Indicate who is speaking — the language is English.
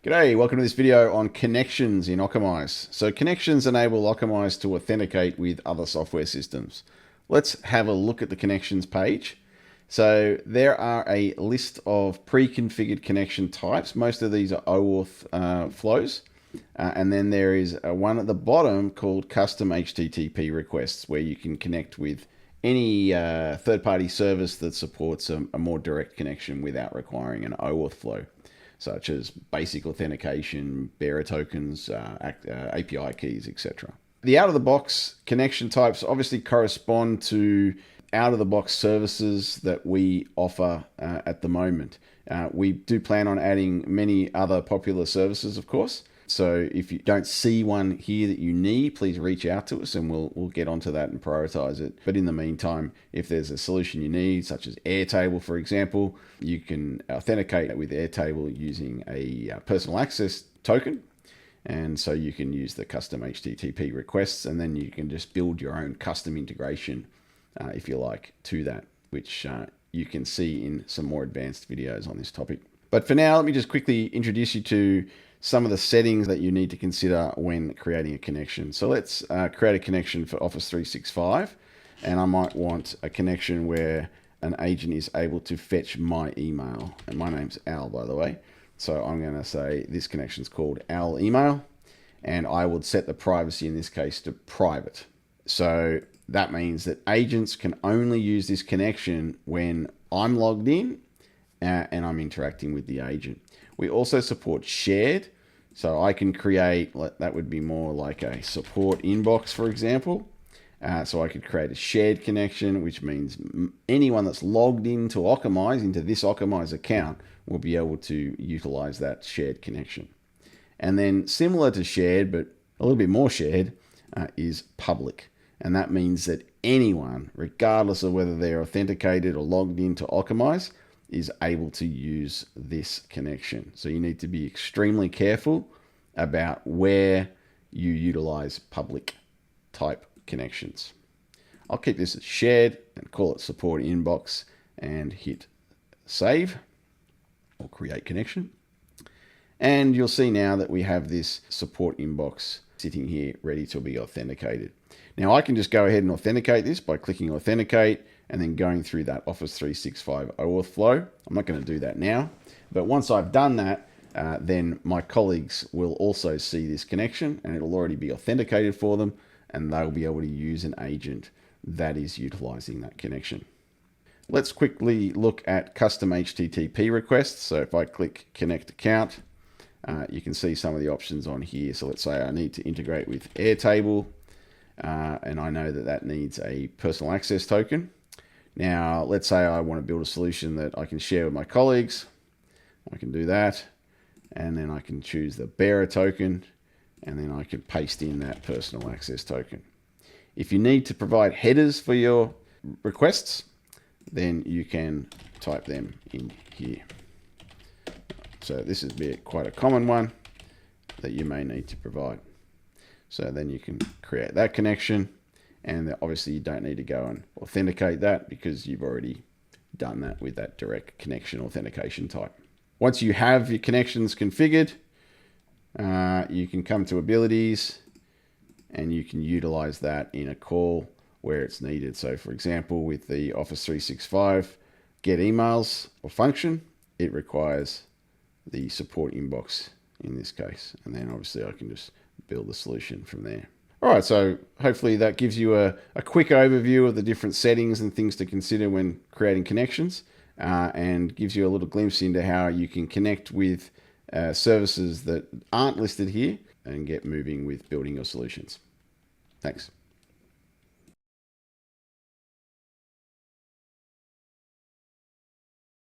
Speaker 1: G'day, welcome to this video on connections in Occamise. So connections enable Occamise to authenticate with other software systems. Let's have a look at the connections page. So there are a list of pre-configured connection types. Most of these are OAuth flows. And then there is one at the bottom called custom HTTP requests, where you can connect with any third-party service that supports a more direct connection without requiring an OAuth flow, such as basic authentication, bearer tokens, API keys, etc. The out-of-the-box connection types obviously correspond to out-of-the-box services that we offer at the moment. We do plan on adding many other popular services, of course. So if you don't see one here that you need, please reach out to us and we'll get onto that and prioritize it. But in the meantime, if there's a solution you need, such as Airtable, for example, you can authenticate with Airtable using a personal access token. And so you can use the custom HTTP requests, and then you can just build your own custom integration, if you like, to that, which you can see in some more advanced videos on this topic. But for now, let me just quickly introduce you to some of the settings that you need to consider when creating a connection. So let's create a connection for Office 365, and I might want a connection where an agent is able to fetch my email. And my name's Al, by the way. So I'm going to say this connection is called Al Email, and I would set the privacy in this case to private. So that means that agents can only use this connection when I'm logged in and I'm interacting with the agent. We also support shared. So I can create, that would be more like a support inbox, for example. So I could create a shared connection, which means anyone that's logged into Occamise, into this Occamise account, will be able to utilize that shared connection. And then similar to shared, but a little bit more shared, is public. And that means that anyone, regardless of whether they're authenticated or logged into Occamise, is able to use this connection. So you need to be extremely careful about where you utilize public type connections. I'll keep this as shared and call it support inbox and hit save or create connection. And you'll see now that we have this support inbox sitting here ready to be authenticated. Now I can just go ahead and authenticate this by clicking authenticate and then going through that Office 365 OAuth flow. I'm not going to do that now, but once I've done that, then my colleagues will also see this connection and it'll already be authenticated for them, and they'll be able to use an agent that is utilizing that connection. Let's quickly look at custom HTTP requests. So if I click connect account, you can see some of the options on here. So let's say I need to integrate with Airtable, and I know that that needs a personal access token. Now, let's say I want to build a solution that I can share with my colleagues. I can do that, and then I can choose the bearer token, and then I can paste in that personal access token. If you need to provide headers for your requests, then you can type them in here. So this is quite a common one that you may need to provide. So then you can create that connection. And obviously you don't need to go and authenticate that because you've already done that with that direct connection authentication type. Once you have your connections configured, you can come to abilities and you can utilize that in a call where it's needed. So for example, with the Office 365 get emails or function, it requires the support inbox in this case. And then obviously I can just build the solution from there. All right, so hopefully that gives you a quick overview of the different settings and things to consider when creating connections, and gives you a little glimpse into how you can connect with services that aren't listed here and get moving with building your solutions. Thanks.